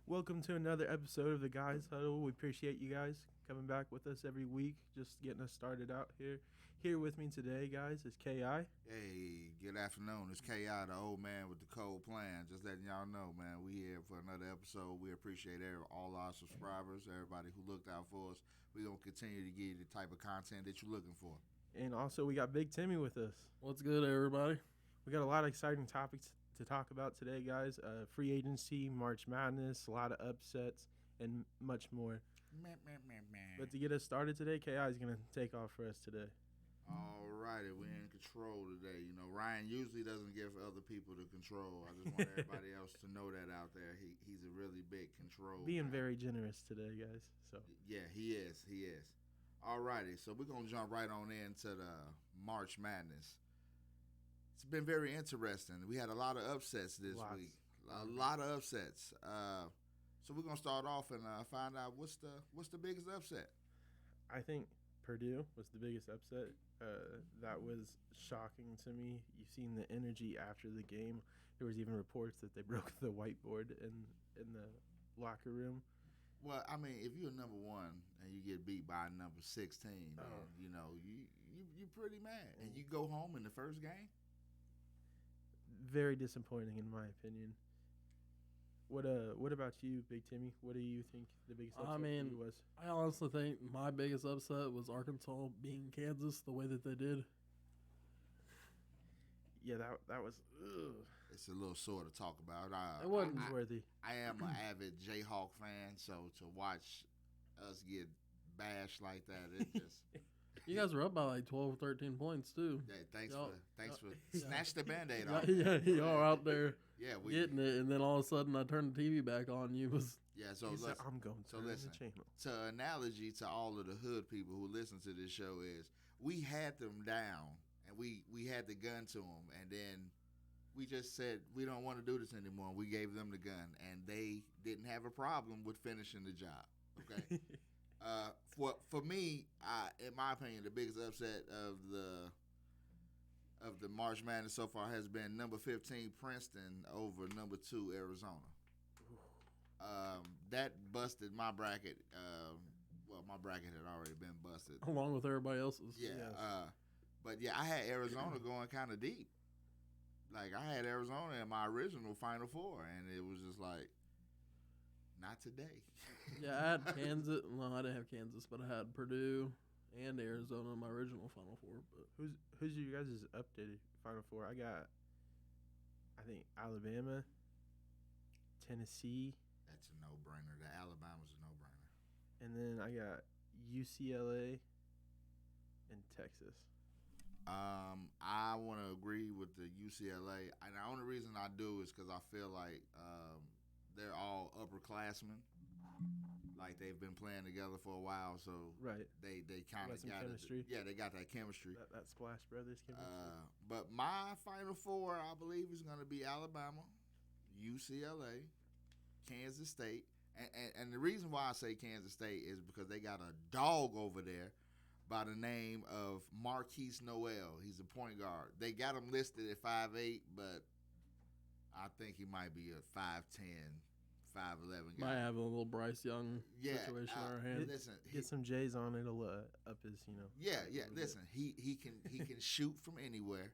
Welcome to another episode of the Guys Huddle. We appreciate you guys coming back with us every week, just getting us started out here. Here with me today, guys, is K.I. Hey, good afternoon. It's K.I., the old man with the cold plan. Just letting y'all know, man, we here for another episode. We appreciate all our subscribers, everybody who looked out for us. We're going to continue to give you the type of content that you're looking for. And also, we got Big Timmy with us. What's good, everybody? We got a lot of exciting topics to talk about today, guys. Free agency, March Madness, a lot of upsets, and much more. But to get us started today, K.I. is going to take off for us today. All righty, we're in control today. You know, Ryan usually doesn't give other people the control. I just want everybody else to know that out there. He's a really big control Being guy. very generous today, guys. So Yeah, he is. All righty, so we're going to jump right on into the March Madness. It's been very interesting. We had a lot of upsets this week. A lot of upsets. So we're gonna start off and find out what's the biggest upset. I think Purdue was the biggest upset. That was shocking to me. You've seen the energy after the game. There was even reports that they broke the whiteboard in the locker room. Well, I mean, if you're number one and you get beat by number 16, then, you know you're pretty mad, and you go home in the first game. Very disappointing, in my opinion. What about you, Big Timmy? What do you think the biggest upset for you was? I honestly think my biggest upset was Arkansas beating Kansas the way that they did. Yeah, that was. Ugh. It's a little sore to talk about. It wasn't worthy. I am an avid Jayhawk fan, so to watch us get bashed like that, it just. You guys were up by like 12 or 13 points, too. Yeah, thanks for snatch the Band-Aid off. Yeah, y'all are out there we getting it, and then all of a sudden I turned the TV back on. So listen, I'm going to listen. the channel. To analogy to all of the hood people who listen to this show is, we had them down, and we had the gun to them, and then we just said we don't want to do this anymore. We gave them the gun, and they didn't have a problem with finishing the job. Okay. For me, in my opinion, the biggest upset of the March Madness so far has been number 15 Princeton over number 2 Arizona. That busted my bracket. Well, my bracket had already been busted along with everybody else's. Yeah. Yes. But yeah, I had Arizona going kind of deep. Like, I had Arizona in my original Final Four, and it was just like, not today. Yeah, I had Kansas. No, I didn't have Kansas, but I had Purdue and Arizona in my original Final Four. But who's you guys' updated Final Four? I got, I think, Alabama, Tennessee. That's a no-brainer. The Alabama's a no-brainer. And then I got UCLA and Texas. I want to agree with the UCLA. And the only reason I do is because I feel like they're all upperclassmen. Like, they've been playing together for a while, so right. They kind of got chemistry. Yeah, they got that chemistry. That Splash Brothers chemistry. But my Final Four, I believe, is going to be Alabama, UCLA, Kansas State. And the reason why I say Kansas State is because they got a dog over there by the name of Marquise Noel. He's a point guard. They got him listed at 5'8", but I think he might be a 5'10", 5'11" guy. Might have a little Bryce Young situation on our hands. Listen, get some J's on it, it'll up his, Yeah. Listen, he can shoot from anywhere.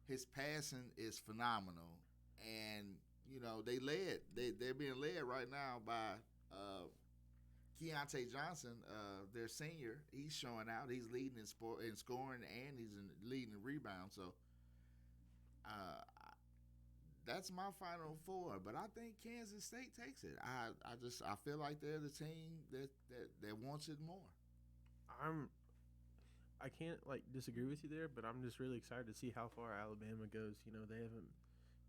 His passing is phenomenal, and they're being led right now by Keontae Johnson, their senior. He's showing out. He's leading in scoring, and he's leading in rebound. So, that's my Final Four. But I think Kansas State takes it. I feel like they're the team that wants it more. I can't disagree with you there, but I'm just really excited to see how far Alabama goes. They haven't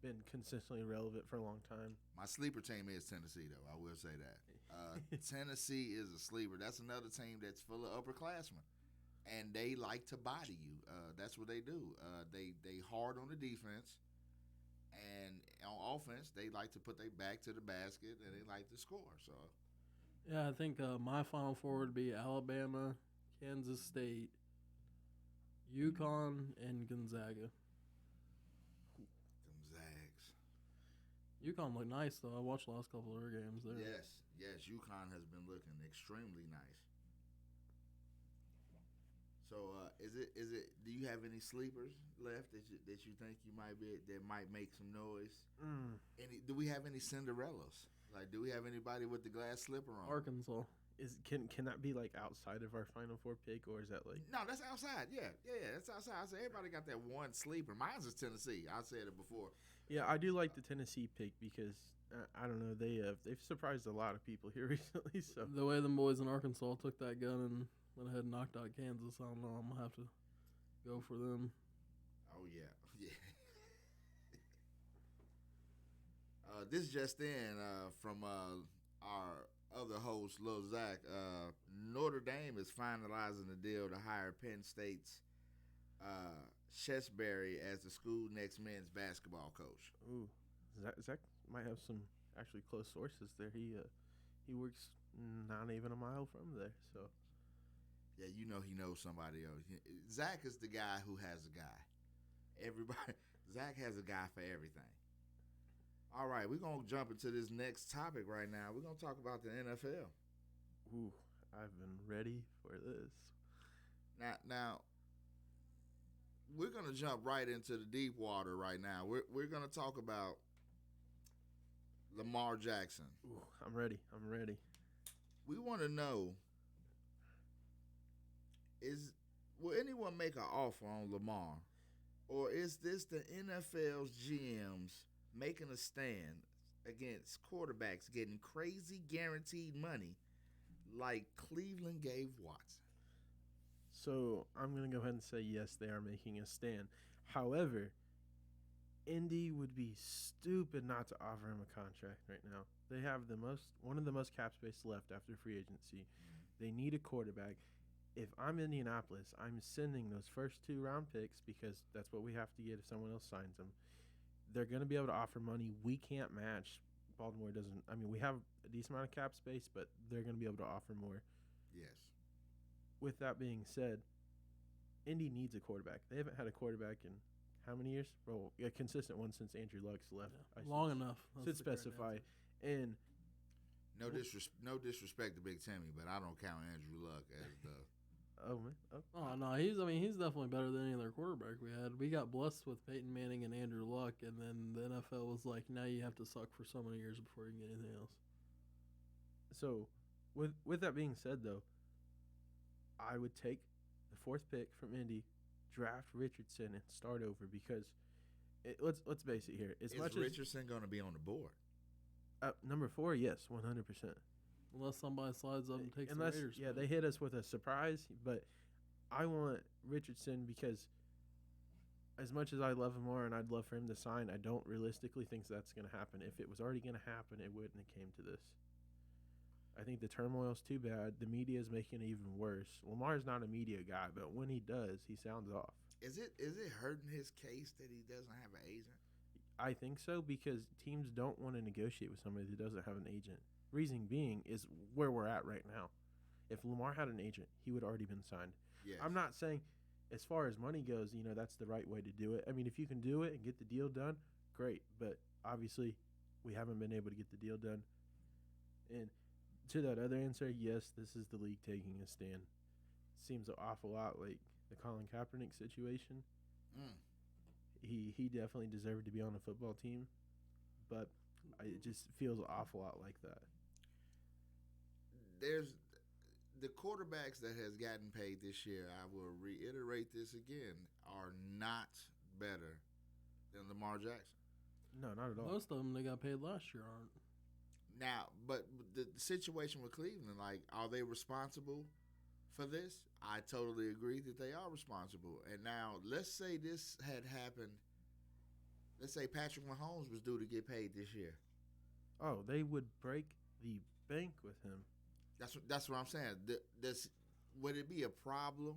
been consistently relevant for a long time. My sleeper team is Tennessee, though. I will say that. Tennessee is a sleeper. That's another team that's full of upperclassmen, and they like to body you. That's what they do. They hard on the defense, and on offense, they like to put their back to the basket, and they like to score. So, yeah, I think my Final Four would be Alabama, Kansas State, UConn, and Gonzaga. Them Zags. UConn look nice though. I watched the last couple of their games there. Yes, UConn has been looking extremely nice. So, is it? Do you have any sleepers left that you think you might be that might make some noise? Do we have any Cinderellas? Like, do we have anybody with the glass slipper on? Arkansas. Can that be like outside of our Final Four pick, or is that like? No, that's outside. Yeah, that's outside. I said everybody got that one sleeper. Mine's is Tennessee. I said it before. Yeah, I do like the Tennessee pick because I don't know, they've surprised a lot of people here recently. So the way the boys in Arkansas took that gun and went ahead and knocked out Kansas, I don't know. I'm gonna have to go for them. Oh yeah. This just in from our other host, Lil Zach. Notre Dame is finalizing the deal to hire Penn State's Shesbury as the school next men's basketball coach. Ooh, Zach might have some actually close sources there. He works not even a mile from there, so. Yeah, you know he knows somebody else. Zach is the guy who has a guy. Zach has a guy for everything. All right, we're going to jump into this next topic right now. We're going to talk about the NFL. Ooh, I've been ready for this. Now we're going to jump right into the deep water right now. We're going to talk about Lamar Jackson. Ooh, I'm ready. We want to know, will anyone make an offer on Lamar? Or is this the NFL's GMs making a stand against quarterbacks getting crazy guaranteed money like Cleveland gave Watson? So I'm going to go ahead and say yes, they are making a stand. However, Indy would be stupid not to offer him a contract right now. They have one of the most cap space left after free agency. They need a quarterback. If I'm Indianapolis, I'm sending those first 2 round picks because that's what we have to get if someone else signs them. They're going to be able to offer money we can't match. Baltimore doesn't. I mean, we have a decent amount of cap space, but they're going to be able to offer more. Yes. With that being said, Indy needs a quarterback. They haven't had a quarterback in how many years? Well, a consistent one since Andrew Luck's left. Yeah, long enough. Should specify. And no disrespect to Big Timmy, but I don't count Andrew Luck as the. Oh man! Oh no, he's definitely better than any other quarterback we had. We got blessed with Peyton Manning and Andrew Luck, and then the NFL was like, now you have to suck for so many years before you can get anything else. So, with that being said, though, I would take the 4th pick from Indy, draft Richardson, and start over because let's base it here. Is Richardson going to be on the board? Number 4, yes, 100%. Unless somebody slides up and takes the Raiders. Yeah, they hit us with a surprise, but I want Richardson because as much as I love him more and I'd love for him to sign, I don't realistically think that's going to happen. If it was already going to happen, it wouldn't have came to this. I think the turmoil's too bad. The media is making it even worse. Lamar's not a media guy, but when he does, he sounds off. Is it hurting his case that he doesn't have an agent? I think so because teams don't want to negotiate with somebody that doesn't have an agent. Reason being is where we're at right now. If Lamar had an agent, he would already been signed. Yes. I'm not saying as far as money goes, that's the right way to do it. I mean, if you can do it and get the deal done, great. But obviously, we haven't been able to get the deal done. And to that other answer, yes, this is the league taking a stand. Seems an awful lot like the Colin Kaepernick situation. He definitely deserved to be on a football team, but it just feels an awful lot like that. There's the quarterbacks that has gotten paid this year, I will reiterate this again, are not better than Lamar Jackson. No, not at all. Most of them they got paid last year aren't. Now, but the situation with Cleveland, like, are they responsible for this? I totally agree that they are responsible. And now, let's say this had happened. Let's say Patrick Mahomes was due to get paid this year. Oh, they would break the bank with him. That's what I'm saying. Would it be a problem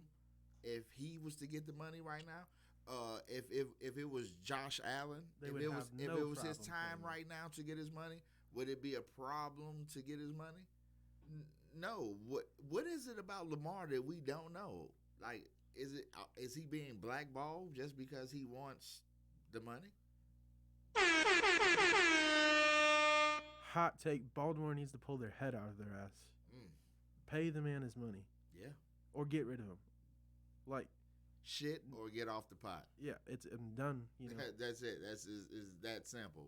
if he was to get the money right now? If it was Josh Allen, if it was his time right now to get his money, would it be a problem to get his money? No. What is it about Lamar that we don't know? Like, is he being blackballed just because he wants the money? hot take, Baltimore needs to pull their head out of their ass. Mm. Pay the man his money. Yeah. Or get rid of him. Like, shit or get off the pot. Yeah, I'm done. That's it. That's is that simple.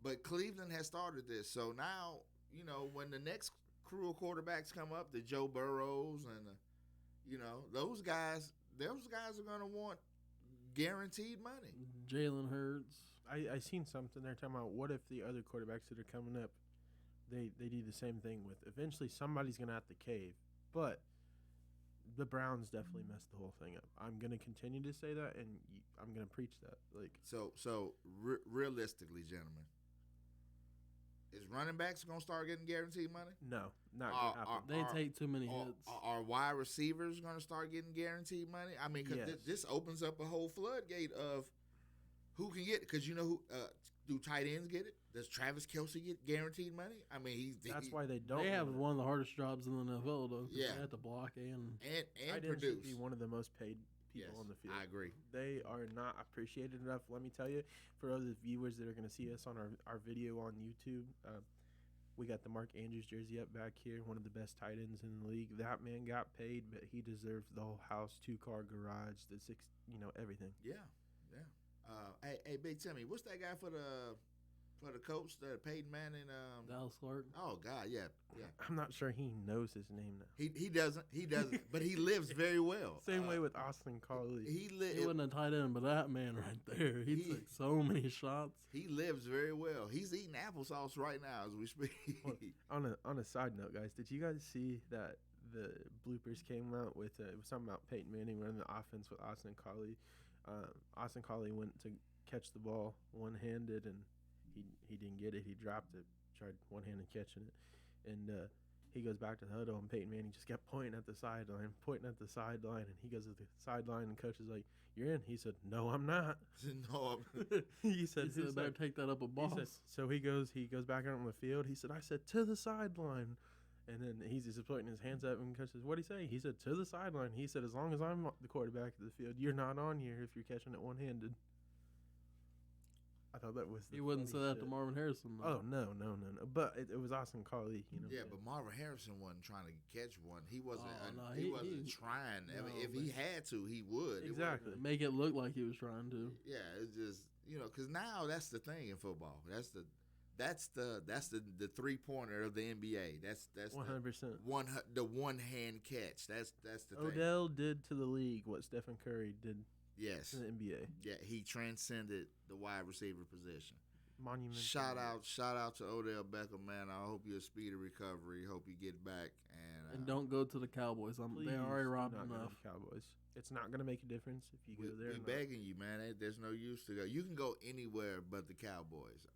But Cleveland has started this, so now when the next crew of quarterbacks come up, the Joe Burrows and those guys are gonna want guaranteed money. Jalen Hurts. I seen something there talking about what if the other quarterbacks that are coming up, they do the same thing with. Eventually, somebody's gonna have to cave, but the Browns definitely messed the whole thing up. I'm gonna continue to say that, and I'm gonna preach that. Like realistically, gentlemen, is running backs gonna start getting guaranteed money? No, not gonna happen. They take too many hits. Are wide receivers gonna start getting guaranteed money? I mean, because this opens up a whole floodgate of who can get it. Because who do tight ends get it? Does Travis Kelce get guaranteed money? I mean, that's why they don't. They have one of the hardest jobs in the NFL, though. Yeah, they have to block and produce. Should be one of the most paid people on the field. I agree. They are not appreciated enough. Let me tell you, for other viewers that are going to see us on our video on YouTube, we got the Mark Andrews jersey up back here, one of the best tight ends in the league. That man got paid, but he deserves the whole house, 2-car garage, the six, everything. Yeah. Hey, Big Timmy, what's that guy for the coach, Peyton Manning? Dallas Clark. Oh God, yeah. I'm not sure he knows his name now. He doesn't, but he lives very well. Same way with Austin Collie. He wasn't a tight end, but that man right there, he took so many shots. He lives very well. He's eating applesauce right now as we speak. Well, on a side note, guys, did you guys see that the bloopers came out with it was something about Peyton Manning running the offense with Austin Collie? Austin Collie went to catch the ball one-handed, and he didn't get it. He dropped it, tried one-handed catching it, and he goes back to the huddle, and Peyton Manning just kept pointing at the sideline, and he goes to the sideline, and coach is like, "You're in." He said, "No, I'm not." No, he said, "Better take that up a boss." So he goes back out on the field. He said, "I said to the sideline." And then he's just putting his hands up, and coach says, "What'd he say?" He said, "To the sideline." He said, "As long as I'm the quarterback of the field, you're not on here if you're catching it one-handed." I thought that was. He wouldn't say that to Marvin Harrison, though. Oh no! But it was Austin Collie, Yeah, but Marvin Harrison wasn't trying to catch one. He wasn't. He wasn't trying. I mean, if he had to, he would. Exactly. Make it look like he was trying to. Yeah, it's just because now that's the thing in football. That's the 3-pointer of the NBA. That's 100%. The one-hand catch. That's the thing. Odell did to the league what Stephen Curry did. Yes. To the NBA. Yeah, he transcended the wide receiver position. Monumental. Shout out to Odell Beckham, man. I hope you a speedy recovery. Hope you get back and don't go to the Cowboys. They already robbed enough. Cowboys. It's not going to make a difference if you go there. We're begging you, man. There's no use to go. You can go anywhere but the Cowboys.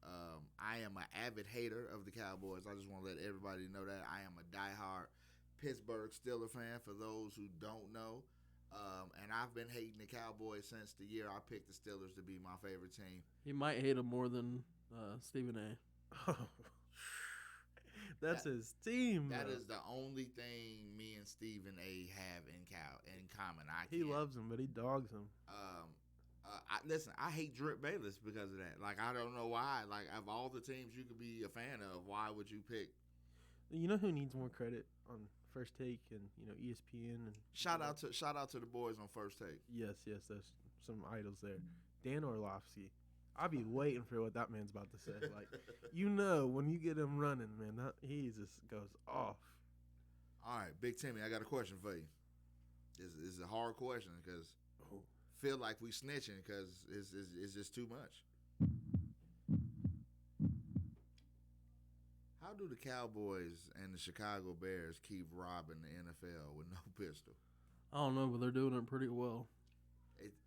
I am an avid hater of the Cowboys. I just want to let everybody know that. I am a diehard Pittsburgh Steelers fan, for those who don't know. And I've been hating the Cowboys since the year I picked the Steelers to be my favorite team. He might hate them more than Stephen A. That's his team. That is the only thing me and Stephen A. have in common. He loves him, but he dogs him. Listen, I hate Drip Bayless because of that. Like, I don't know why. Like, of all the teams you could be a fan of, why would you pick? You know who needs more credit on First Take and ESPN? And shout out to the boys on First Take. Yes, there's some idols there. Dan Orlovsky. I'll be waiting for what that man's about to say. Like, when you get him running, man, he just goes off. All right, Big Timmy, I got a question for you. It's a hard question because feel like we snitching because it's just too much. How do the Cowboys and the Chicago Bears keep robbing the NFL with no pistol? I don't know, but they're doing it pretty well.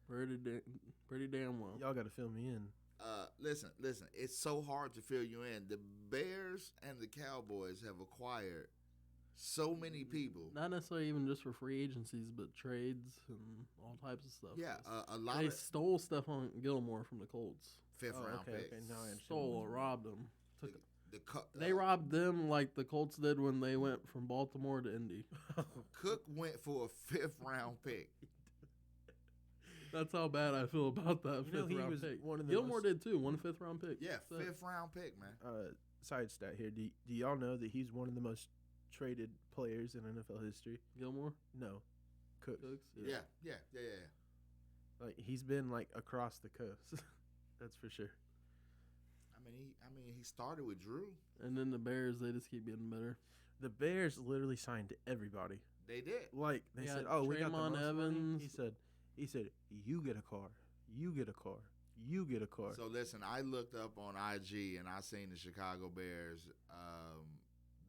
Pretty damn well. Y'all got to fill me in. Listen. It's so hard to fill you in. The Bears and the Cowboys have acquired so many people. Not necessarily even just for free agencies, but trades and all types of stuff. Yeah, a lot. They stole Stephon Gilmore from the Colts. Fifth-round pick. Okay, now I understand. Stole, robbed them. They robbed them like the Colts did when they went from Baltimore to Indy. Cook went for a 5th-round pick. That's how bad I feel about that You know, fifth he round was pick. one of the Gilmore most- did too. 1 5th-round pick. Yeah, So, 5th-round pick, man. Side stat here. Do y'all know that he's one of the most traded players in NFL history? Gilmore, No, Cooks. Cooks. Yeah. Like he's been like across the coast. That's for sure. I mean, he started with Drew. And then the Bears, they just keep getting better. The Bears literally signed everybody. They did. Like they They said, got "Oh, we got the Draymond most money." Evans. He said, "You get a car. You get a car. You get a car." So listen, I looked up on IG and I seen the Chicago Bears.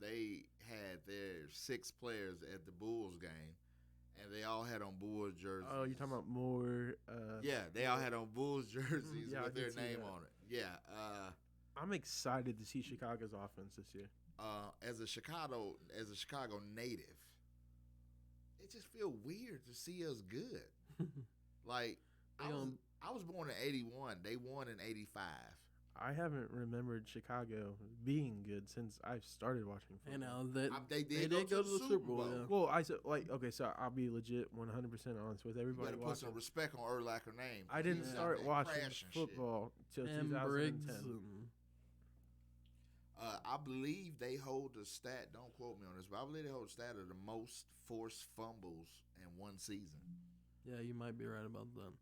They had their 6 players at the Bulls game, and they all had on Bulls jerseys. Oh, you're talking about more? Yeah, they all had on Bulls jerseys Yeah, I with did their see name that. on it. Yeah. I'm excited to see Chicago's offense this year. As a Chicago native, it just feel weird to see us good. Like I was born in '81. They won in '85. I haven't remembered Chicago being good since I've started watching football. And now They they did did go to the Super Bowl. Yeah. Well, I said okay, so I'll be legit 100% honest with You everybody better put watching. some respect on Urlacher name. I didn't He's start out there watching crashing shit. football till And 2010. Briggs. I believe they hold the stat. Don't quote me on this, but I believe they hold the stat of the most forced fumbles in one season. Yeah, you might be right about that.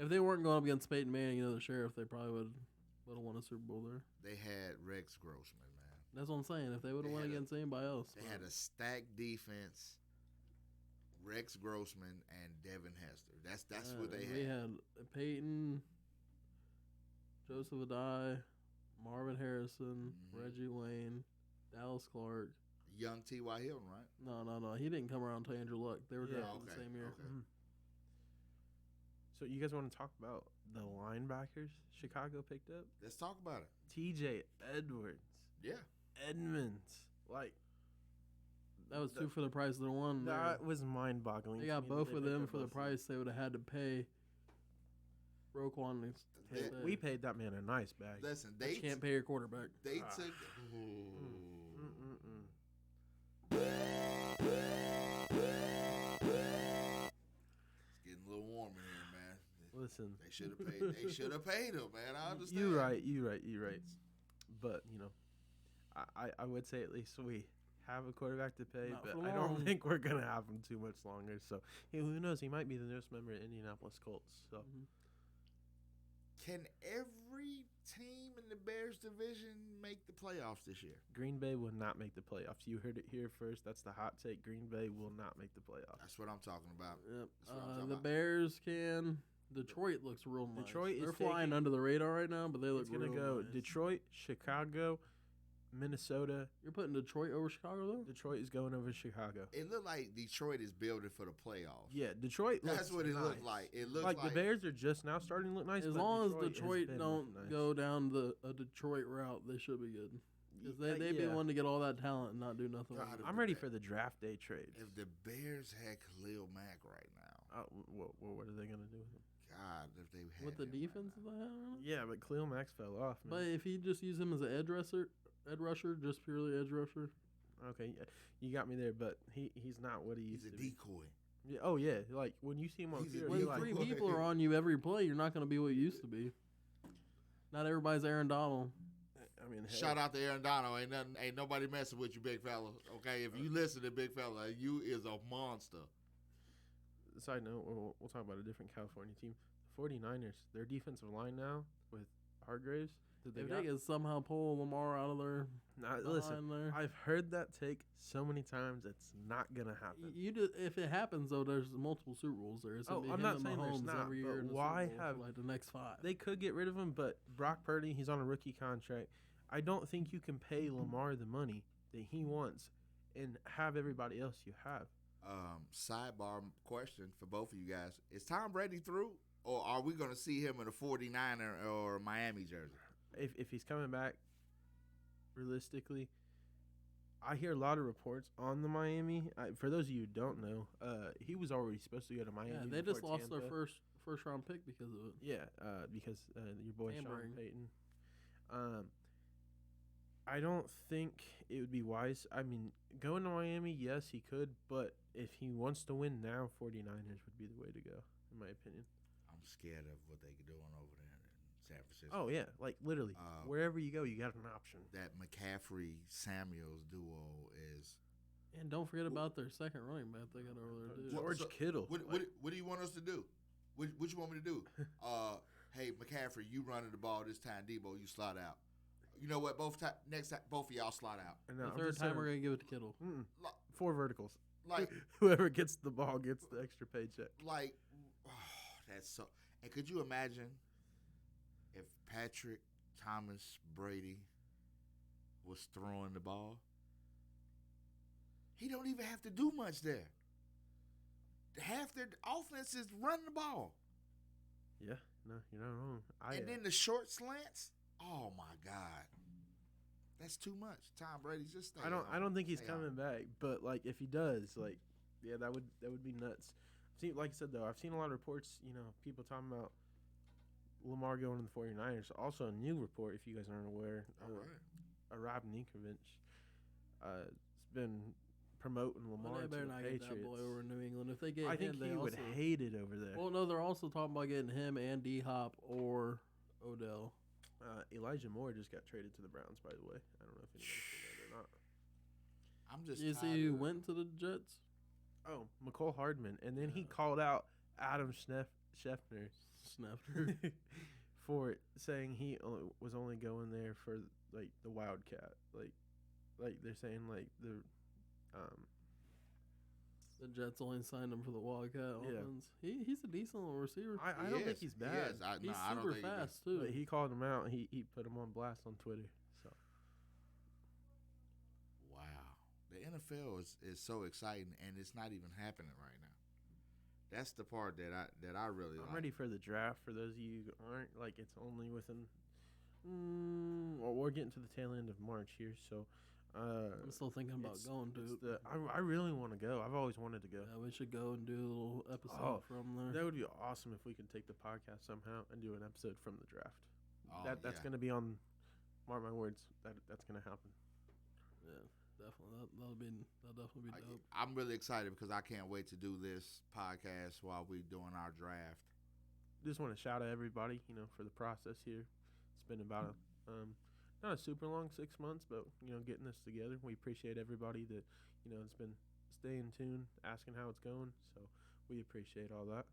If they weren't going up against Peyton Manning, the sheriff, they probably would have won a Super Bowl there. They had Rex Grossman, man. That's what I'm saying. If they would have won against anybody else, They had a stacked defense. Rex Grossman and Devin Hester. That's what they We had. had Peyton, Joseph Adai, Marvin Harrison, Reggie Wayne, Dallas Clark. Young T.Y. Hilton, right? No. He didn't come around until Andrew Luck. They were Yeah. drafted the same year. Okay. Mhm. So you guys want to talk about the linebackers Chicago picked up? Let's talk about it. T.J. Edwards, Yeah. Edmonds, like That was 2 for the price of the one. that was mind-boggling. They to got me both that of picked them up for the both of price they would have had to pay. Roquan them. We paid that man a nice bag. Listen, They they can't pay your quarterback. they Ah. took. Mm-mm-mm. It's getting a little warm in here, man. Listen, They should have paid. They should have paid him, man. I understand. you right. But I would say at least we have a quarterback to pay, Not but for I don't long. think we're gonna have him too much longer. So who knows? He might be the newest member of Indianapolis Colts. So Can every team in the Bears division make the playoffs this year? Green Bay will not make the playoffs. You heard it here first. That's the hot take. Green Bay will not make the playoffs. That's what I'm talking about. Yep. That's what I'm talking The about. Bears can. Detroit looks real nice. Detroit is They're flying taking- under the radar right now, but they look It's gonna real go nice. Detroit, Chicago, Minnesota. You're putting Detroit over Chicago, though? Detroit is going over Chicago. It looked like Detroit is building for the playoffs. Yeah, Detroit. That's looks what it nice. looked like. It looked Like the Bears are just now starting to look nice. As but long as has Detroit been don't looking nice. go down a Detroit route, they should be good. Because they'd be yeah. wanting to get all that talent and not do nothing. God, with it. I'm ready for the draft day trades. If the Bears had Khalil Mack right now, What are they gonna do with him? God, if they had With the him right defense now. that they have right now? Yeah, but Khalil Max fell off, man. But if he just use him as an edge rusher, just purely edge rusher. Okay, you got me there, but he's not what he He's used a to be. decoy. Yeah, oh yeah, like when you see him on He's a field, When you're like, three Boy. people are on you every play, you're not going to be what you used to be. Not everybody's Aaron Donald. I mean, hey, Shout out to Aaron Donald. Ain't nobody messing with you, big fella. Okay, if you listen to big fella, you is a monster. Side note, we'll talk about a different California team. The 49ers, their defensive line now with Hargraves. Did If got? they can somehow pull Lamar out of there, Nah, listen, there. I've heard that take so many times. It's not gonna happen. If it happens though, there's multiple Super Bowls there. It's gonna Oh, be I'm him not and saying there's Mahomes not, every year. but in the why Super Bowl have- for like the next 5? They could get rid of him, but Brock Purdy, he's on a rookie contract. I don't think you can pay Lamar the money that he wants and have everybody else you have. Sidebar question for both of you guys: is Tom Brady through, or are we going to see him in a 49er or Miami jersey? If he's coming back, realistically, I hear a lot of reports on the Miami. For those of you who don't know, he was already supposed to go to Miami. Yeah, they just before lost their Tampa. first round pick because of it. Yeah, because your boy Tampering. Sean Payton. I don't think it would be wise. I mean, going to Miami, yes, he could, but if he wants to win now, 49ers would be the way to go, in my opinion. I'm scared of what they're doing over there in San Francisco. Oh yeah, like literally, wherever you go, you got an option. That McCaffrey Samuels duo is. And don't forget about their second running back they got over there, too. George Kittle. What do you want us to do? What you want me to do? Hey, McCaffrey, you running the ball this time. Debo, you slot out. You know what? Next time, both of y'all slot out. The third time we're going to give it to Kittle. 4 verticals. Like whoever gets the ball gets the extra paycheck. Like, that's so. And could you imagine if Patrick Thomas Brady was throwing the ball? He don't even have to do much there. Half their offense is running the ball. Yeah, no, you're not wrong. And then the short slants. Oh my God, that's too much. Tom Brady's just staying. I don't think he's coming back. But like, if he does, like, yeah, that would be nuts. Like I said though, I've seen a lot of reports. You know, people talking about Lamar going to the 49ers. Also, a new report, if you guys aren't aware, Rob Ninkovich, it's been promoting Lamar they better to the not Patriots. get that boy over in New England. If they get I think him, he would hate it over there. Well, no, they're also talking about getting him and D-Hop or Odell. Elijah Moore just got traded to the Browns, by the way. I don't know if anybody's seen that or not. I'm just. You see who went to the Jets? Oh, McCole Hardman, and then he called out Adam Schefter for saying he was only going there for like the Wildcat, like they're saying like the Jets only signed him for the Wildcat offense. He's a decent little receiver. I don't think he's bad. He's super fast too. But he called him out. He put him on blast on Twitter. So wow, the NFL is so exciting, and it's not even happening right now. That's the part that I really like. I'm ready for the draft. For those of you who aren't, like, it's only within. Well, we're getting to the tail end of March here, so. I'm still thinking about going to. I really want to go. I've always wanted to go. Yeah, we should go and do a little episode from there. That would be awesome if we could take the podcast somehow and do an episode from the draft. That's going to be on. Mark my words. That's going to happen. Yeah, definitely. That'll definitely be dope. I'm really excited because I can't wait to do this podcast while we're doing our draft. Just want to shout out everybody, for the process here. It's been about not a super long 6 months, but getting this together. We appreciate everybody that has been staying tuned, asking how it's going. So we appreciate all that.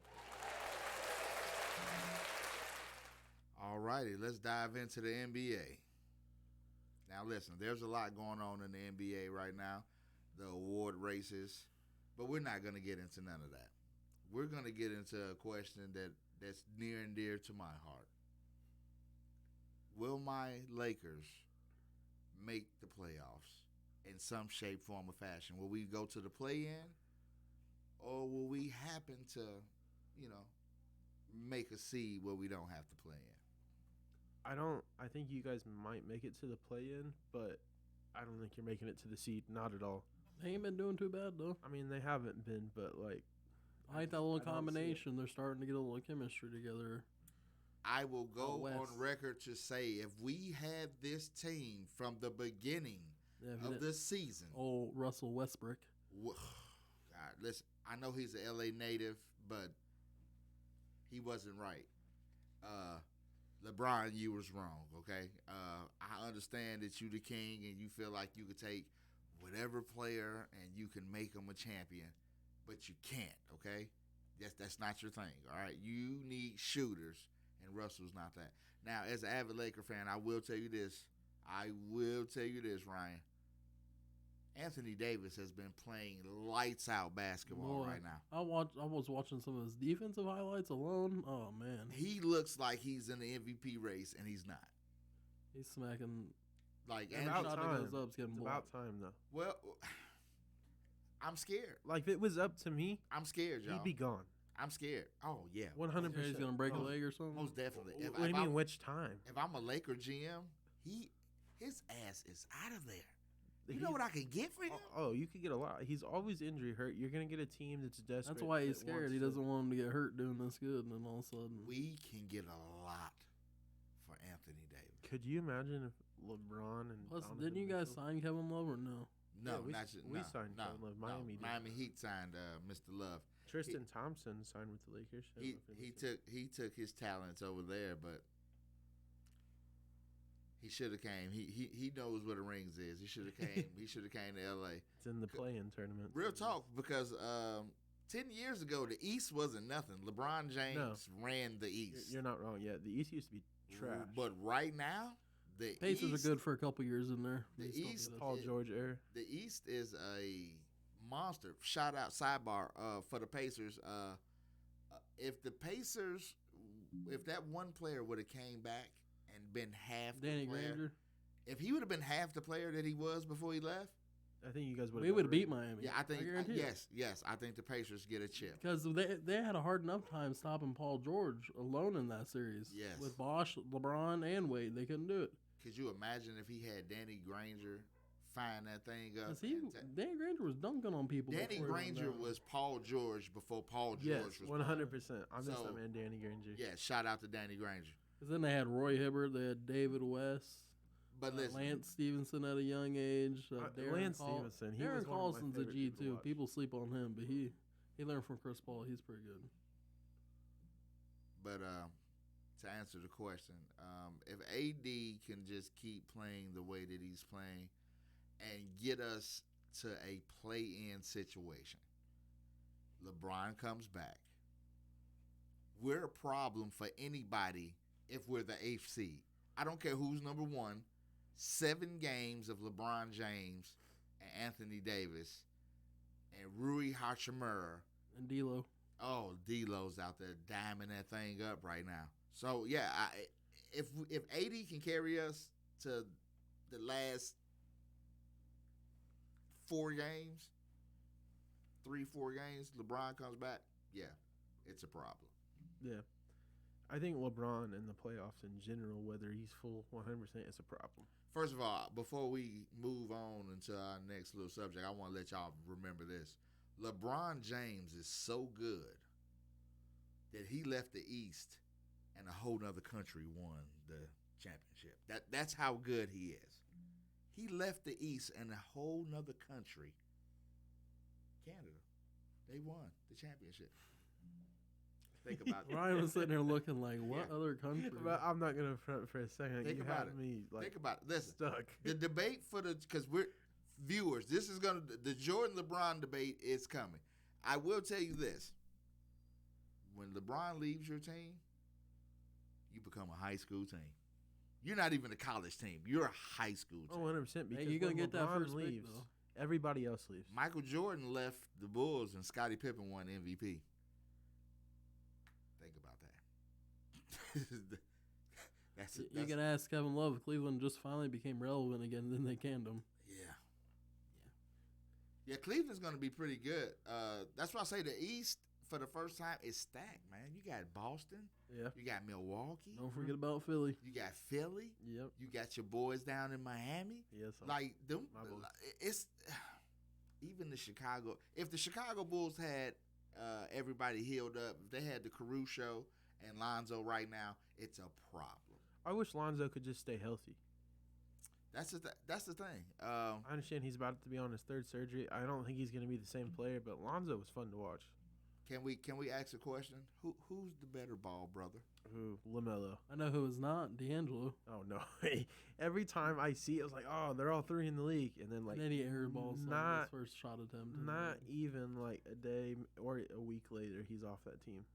All righty, let's dive into the NBA. Now listen, there's a lot going on in the NBA right now, the award races, but we're not going to get into none of that. We're going to get into a question that's near and dear to my heart. Will my Lakers make the playoffs in some shape, form, or fashion? Will we go to the play-in, or will we happen to, make a seed where we don't have to play in? I think you guys might make it to the play-in, but I don't think you're making it to the seed. Not at all. They ain't been doing too bad, though. I mean, they haven't been, but, like... I like that little combination. They're starting to get a little chemistry together. I will go on record to say if we had this team from the beginning of this season. Oh, Russell Westbrook. God, listen, I know he's an LA native, but he wasn't right. LeBron, you was wrong, okay? I understand that you the king and you feel like you could take whatever player and you can make him a champion, but you can't, okay? That's not your thing, all right? You need shooters. And Russell's not that. Now, as an avid Laker fan, I will tell you this, Ryan. Anthony Davis has been playing lights out basketball right now. I was watching some of his defensive highlights alone. Oh man, he looks like he's in the MVP race, and he's not. He's smacking like it's about time though. Well, I'm scared. Like if it was up to me, I'm scared, y'all. He'd be gone. I'm scared. Oh, yeah. 100%. He's going to break a leg or something? Most definitely. What do you mean, which time? If I'm a Laker GM, his ass is out of there. You know what I can get for him? Oh, you could get a lot. He's always injury hurt. You're going to get a team that's desperate. That's why he's scared. He doesn't want him to get hurt doing this good, and then all of a sudden. We can get a lot for Anthony Davis. Could you imagine if LeBron and Plus, didn't you guys sign Kevin Love or no? No, we signed Kevin Love. Miami Heat signed Mr. Love. Tristan Thompson signed with the Lakers. He took his talents over there, but he should have came. He knows what a rings is. He should have came. He should have came to L.A. It's in the play-in tournament. Real talk, because 10 years ago the East wasn't nothing. LeBron James ran the East. You're not wrong. Yeah, the East used to be trash. But right now, the Pacers East, are good for a couple years in there. The East, Paul George era. The East is a monster. Shout out sidebar for the Pacers. If that one player would have came back and been half Danny the player, Granger. if he would have been half the player that he was before he left, I think you guys would. We would have beat Miami. yeah, I think guarantee it. yes, I think the Pacers get a chip. Because they had a hard enough time stopping Paul George alone in that series. Yes. With Bosh, LeBron, and Wade, they couldn't do it. Could you imagine if he had Danny Granger find that thing up? Danny Granger was dunking on people. Danny Granger was Paul George before Paul George was 100%. I miss So, that man, Danny Granger. Yeah, shout out to Danny Granger. Because then they had Roy Hibbert, they had David West, But listen, Lance Stevenson at a young age. Lance Stevenson, he Darren was one of my Collison's a favorite G people to too. watch. People sleep on him, but he learned from Chris Paul. He's pretty good. but to answer the question, if AD can just keep playing the way that he's playing and get us to a play-in situation, LeBron comes back, we're a problem for anybody if we're the 8th seed. I don't care who's number one. 7 games of LeBron James and Anthony Davis and Rui Hachimura. And D'Lo. Oh, D'Lo's out there diming that thing up right now. So, yeah, if AD can carry us to the last 4 games, 3-4 games, LeBron comes back, yeah, it's a problem. Yeah. I think LeBron in the playoffs in general, whether he's full 100%, is a problem. First of all, before we move on into our next little subject, I want to let y'all remember this. LeBron James is so good that he left the East and a whole nother country won the championship. That's how good he is. He left the East and a whole nother country, Canada, they won the championship. Think about that. Ryan was sitting there looking like, what other country? But I'm not going to front for a second. Think you about have it. me Think about it. Listen, stuck. the debate because we're viewers, the Jordan LeBron debate is coming. I will tell you this. When LeBron leaves your team, you become a high school team. You're not even a college team. You're a high school team. 100%. Because you're going to get that LeBron first leaves, pick, though. everybody else leaves. Michael Jordan left the Bulls and Scottie Pippen won MVP. Think about that. You can ask Kevin Love. Cleveland just finally became relevant again, and then they canned him. Yeah, Cleveland's going to be pretty good. That's why I say the East, for the first time, is stacked, man. You got Boston. Yeah. You got Milwaukee. Don't forget about Philly. You got Philly. Yep. You got your boys down in Miami. Yes. Like them, my boys. it's even the Chicago. If the Chicago Bulls had everybody healed up, if they had the Caruso and Lonzo right now, it's a problem. I wish Lonzo could just stay healthy. That's the thing. I understand he's about to be on his 3rd surgery. I don't think he's going to be the same player, but Lonzo was fun to watch. Can we ask a question? Who's the better ball brother? Who? LaMelo. I know who is not. D'Angelo. Oh, no. Every time I see it, I was like, oh, they're all 3 in the league. And then, like, and then he airballs not, his first shot attempt. Not even, like, a day or a week later, he's off that team.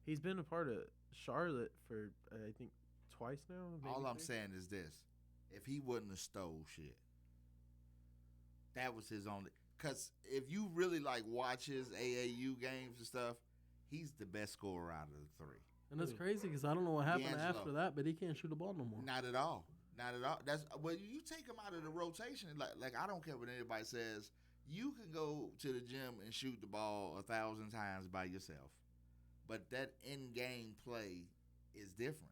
He's been a part of Charlotte for, I think, twice now. All I'm saying is this. If he wouldn't have stole shit, that was his only. Because if you really like watch his AAU games and stuff, he's the best scorer out of the 3. And it's crazy because I don't know what happened D'Angelo. after that, but he can't shoot a ball no more. Not at all. Not at all. That's well, you take him out of the rotation. Like I don't care what anybody says. You can go to the gym and shoot the ball 1,000 times by yourself, but that in-game play is different.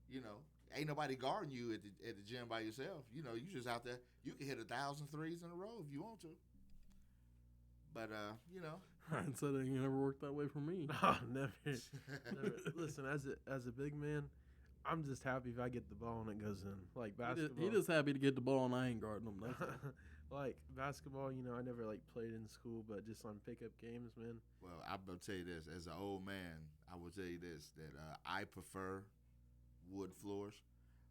You know. Ain't nobody guarding you at the gym by yourself. You know, you just out there. You can hit 1,000 threes in a row if you want to. But you know, Ryan said it ain't never worked that way for me. Oh, never. Listen, as a big man, I'm just happy if I get the ball and it goes in. Like basketball. He just happy to get the ball and I ain't guarding him. That's Like basketball, I never like played in school, but just on pickup games, man. Well, I'm gonna tell you this. As an old man, I will tell you this that I prefer wood floors.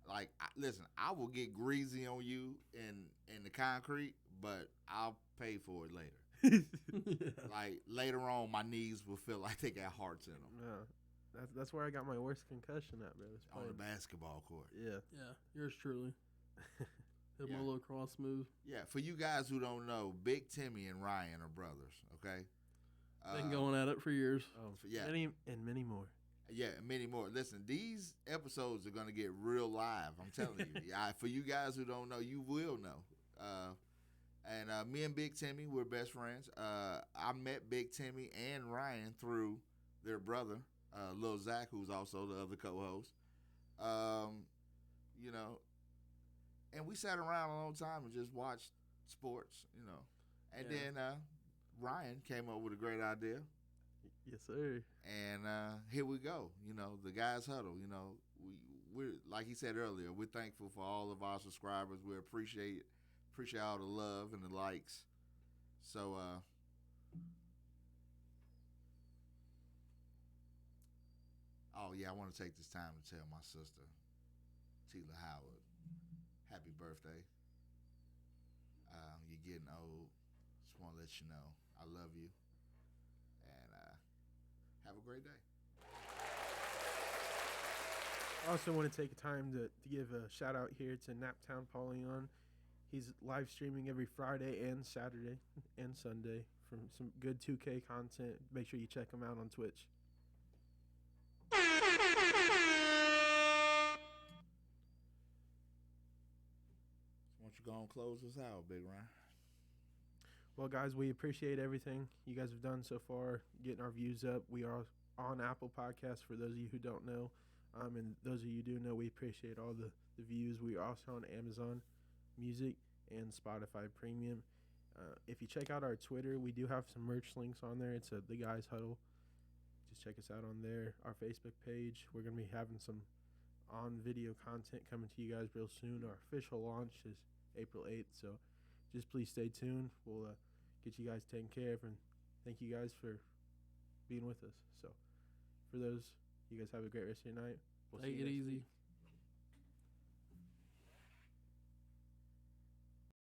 Like, listen, I will get greasy on you in the concrete, but I'll pay for it later. Yeah. Like later on, my knees will feel like they got hearts in them No, that's where I got my worst concussion at, bro. It's on the playing. basketball court. Yeah. Yeah, yours truly. Hit Yeah. my little cross move. Yeah, for you guys who don't know, Big Timmy and Ryan are brothers. Okay. Been going at it for years. Yeah. Many and many more. Yeah, many more. Listen, these episodes are gonna get real live. I'm telling you. For you guys who don't know, you will know. And me and Big Timmy, we're best friends. I met Big Timmy and Ryan through their brother, Lil Zach, who's also the other co-host. You know, and we sat around a long time and just watched sports. And Yeah. then Ryan came up with a great idea. Yes, sir. And here we go. The guys huddle. We're like he said earlier. We're thankful for all of our subscribers. We appreciate all the love and the likes. So oh yeah, I want to take this time to tell my sister, Tila Howard, happy birthday. You're getting old. Just want to let you know I love you. And have a great day. I also want to take time to give a shout out here to Naptown Paulion. He's live streaming every Friday and Saturday and Sunday from some good 2K content. Make sure you check him out on Twitch. Why don't you go and close us out, Big Ryan? Well, guys, we appreciate everything you guys have done so far, getting our views up. We are on Apple Podcasts for those of you who don't know. And those of you who do know, we appreciate all the views. We are also on Amazon Music and Spotify Premium. If you check out our Twitter, we do have some merch links on there. It's The Guys Huddle. Just check us out on there. Our Facebook page. We're going to be having some on-video content coming to you guys real soon. Our official launch is April 8th, so just please stay tuned. We'll get you guys taken care of, and thank you guys for being with us. So for those, you guys have a great rest of your night. We'll Take see you it next easy. week.